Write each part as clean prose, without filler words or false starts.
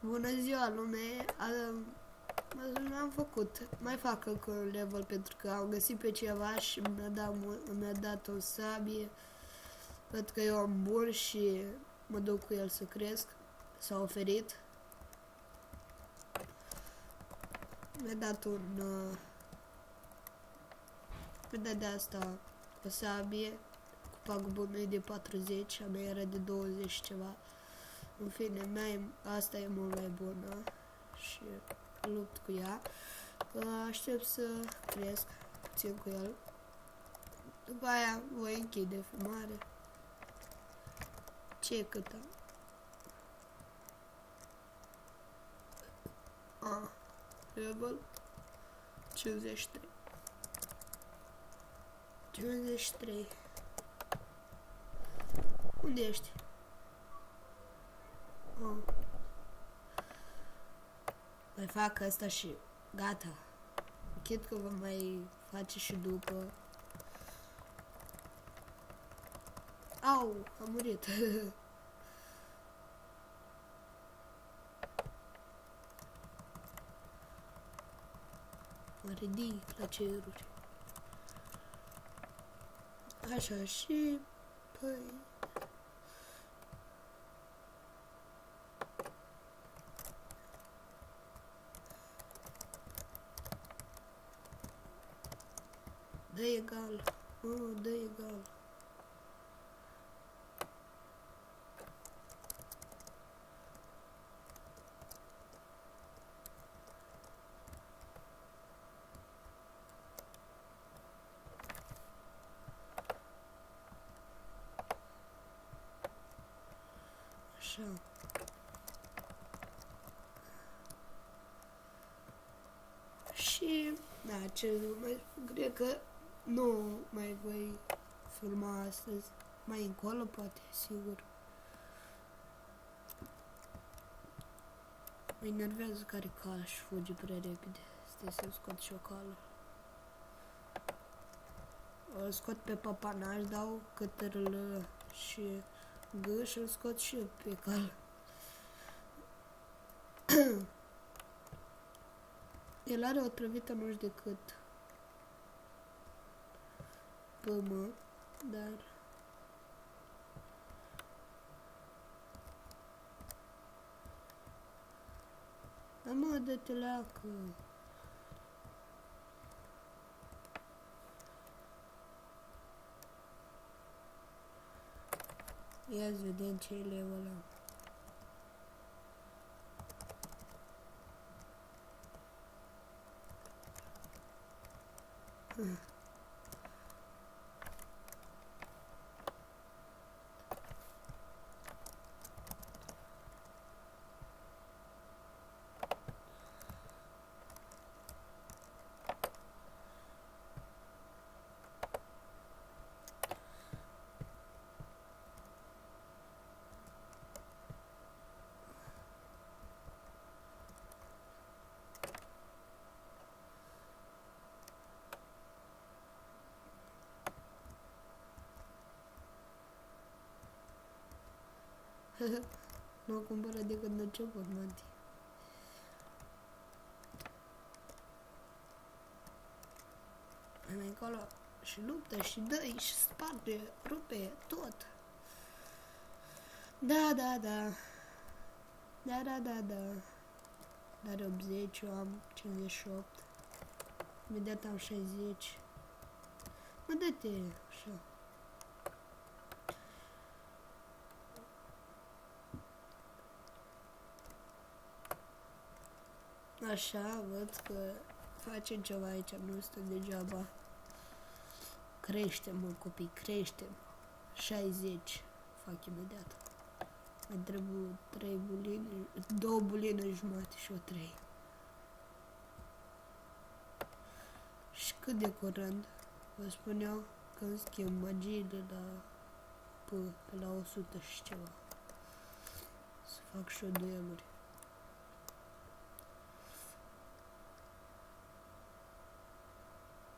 Bună ziua, lume! Am făcut, mai fac încă un level pentru că am găsit pe ceva și mi-a dat o sabie. Văd că eu am bun și mă duc cu el să cresc. S-a oferit. Mi-a dat mi-a dat de asta o sabie cu pagubul meu de 40, a mea era de 20 și ceva. În fine, asta e mult mai bună și lupt cu ea. Aștept să cresc puțin cu el. După aia voi închide fumare. Ce cât am? Level 53. 53. Unde ești? Mai fac asta și gata. Chit că vă mai face și după. Au, am murit. Mă ridic la ceruri. Așa și... Păi... Dă egal. Dă egal. Așa. Și, da, ce mai cred că nu mai voi filma astăzi. Mai încolo, poate, sigur. Mă enervează care cal și fuge prea repede. Stai să scot și o cală. O scot pe papanaj, dau cătărlă și G și îl scot și pe cal. El are o trăvită nu știu de cât PM, dar da, mă, dă-te leacă. Ia-ți vedem ce e level ăla. Nu o cumpără de când început, Mati. Mai încolo și luptă și dă-i și sparge, rupe, tot. Da. Dar 80, eu am 58. Imediat am 60. Mă, dă-te, așa. Așa, văd că facem ceva aici, nu stă degeaba. Crește-mă, copii, crește-mă. 60 fac imediat. Mai trebuie 3 buline, 2 buline jumate și o 3. Și cât de curând, vă spun eu, că îmi schimb magiile pe la 100 și ceva. Să fac și o dueluri.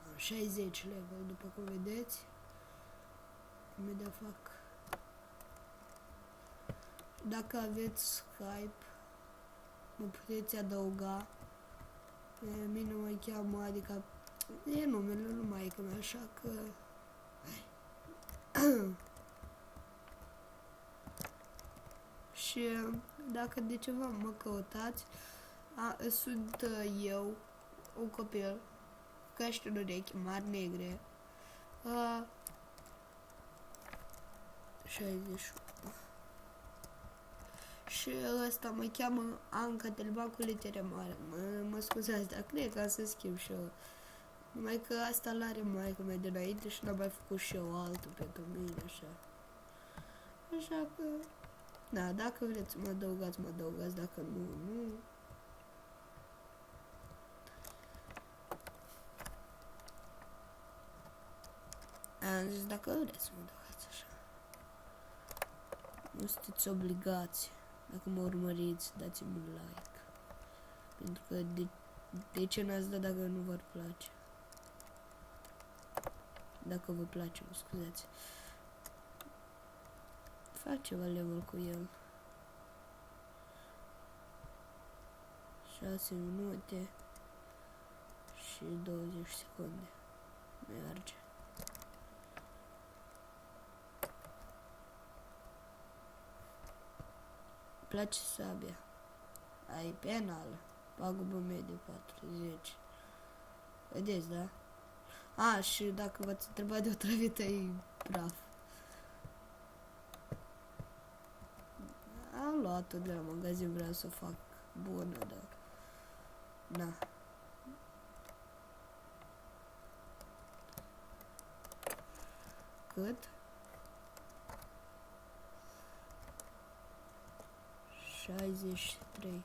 Am 60 level, după cum vedeți. Imediat fac. Dacă aveți Skype, mă puteți adăuga. Pe mine mă cheamă, adică e numele lui maică mea, așa că... Și dacă de ceva mă căutați, sunt eu, un copil, căști în urechi mari negre, 61. Și ăsta mă cheamă Anca Telba cu litere mare. Mă scuzați, dar cred că să schimb și eu. Numai că asta l-are maică mea de înainte și n-am mai făcut și eu altul pentru mine, așa. Așa că... Da, dacă vreți să mă adăugați, dacă nu, nu. Am zis dacă vreți să mă adăugați, așa. Nu sunteți obligați. Dacă mă urmăriți, dați-mi un like. Pentru că de ce n-ați dat dacă nu vă place? Dacă vă place, mă scuzați. Fac ceva level cu el. 6 minute și 20 secunde. Merge. Place sabia. Ai penal. Pagubă medie 40. Vedeți, da? Și dacă v-ați întrebat de o trăvită, e praf. Am luat-o de la magazin, vreau să o fac bună, dar... Na. Cât? 63.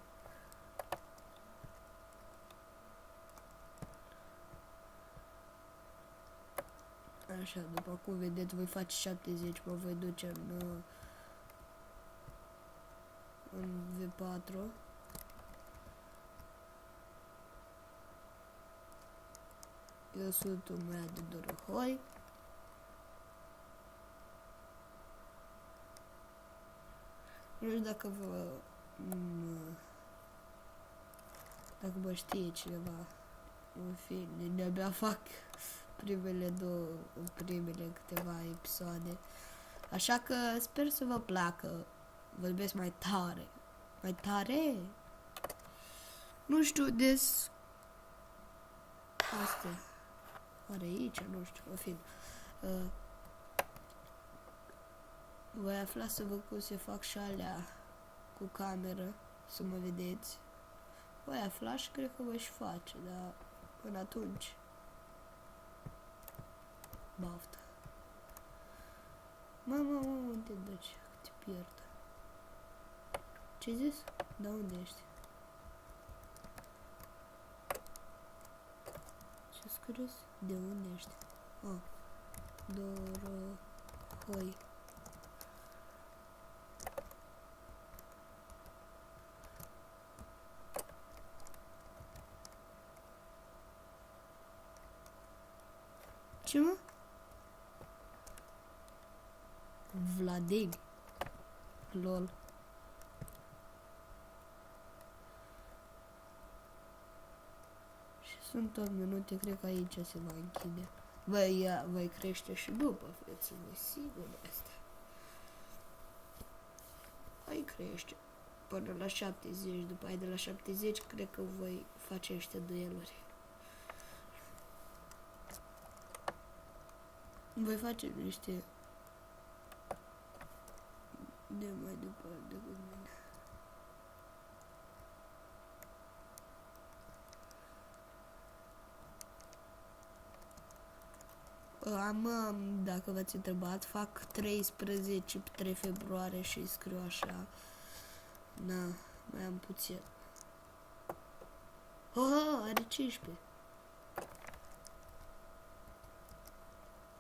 Așa, după cum vedeți, voi face 70, mă voi duce în V4. Eu sunt un băiat de Dorohoi. Nu știu dacă vă știe cineva. În fine, de-abia fac primele câteva episoade. Așa că sper să vă placă. Vorbesc mai tare. Mai tare? Nu știu astea. Oare aici? Nu știu, în fine. Voi afla să vă cum se fac și alea cu cameră, să mă vedeți. Voi afla și cred că voi și face, dar până atunci. Baftă. Mama, unde te duci? Te pierd. Ce-ai zis? Da, unde ești? Ce scris? De unde ești? Dorohoi. Ce, mă? Vladeni. Lol. Și sunt 8 minute, cred că aici se va închide. Voi crește și după, fraților, sigur de asta. Voi crește până la 70, după aia de la 70 cred că voi face ăștia dueluri. Voi face niște de mai departe decât mine. Dacă v-ați întrebat, fac 13 pe 3 februarie și scriu așa. Na, mai am puțin. Are 15.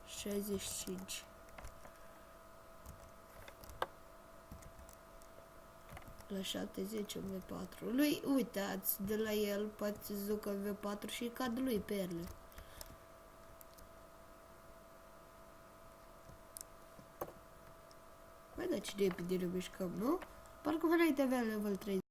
65. La 70 în V4. Lui, uitați, de la el poate să ducă în V4 și cad lui perle. Mai da, ce repede ne mișcăm, nu? Parcă înainte avea level 3.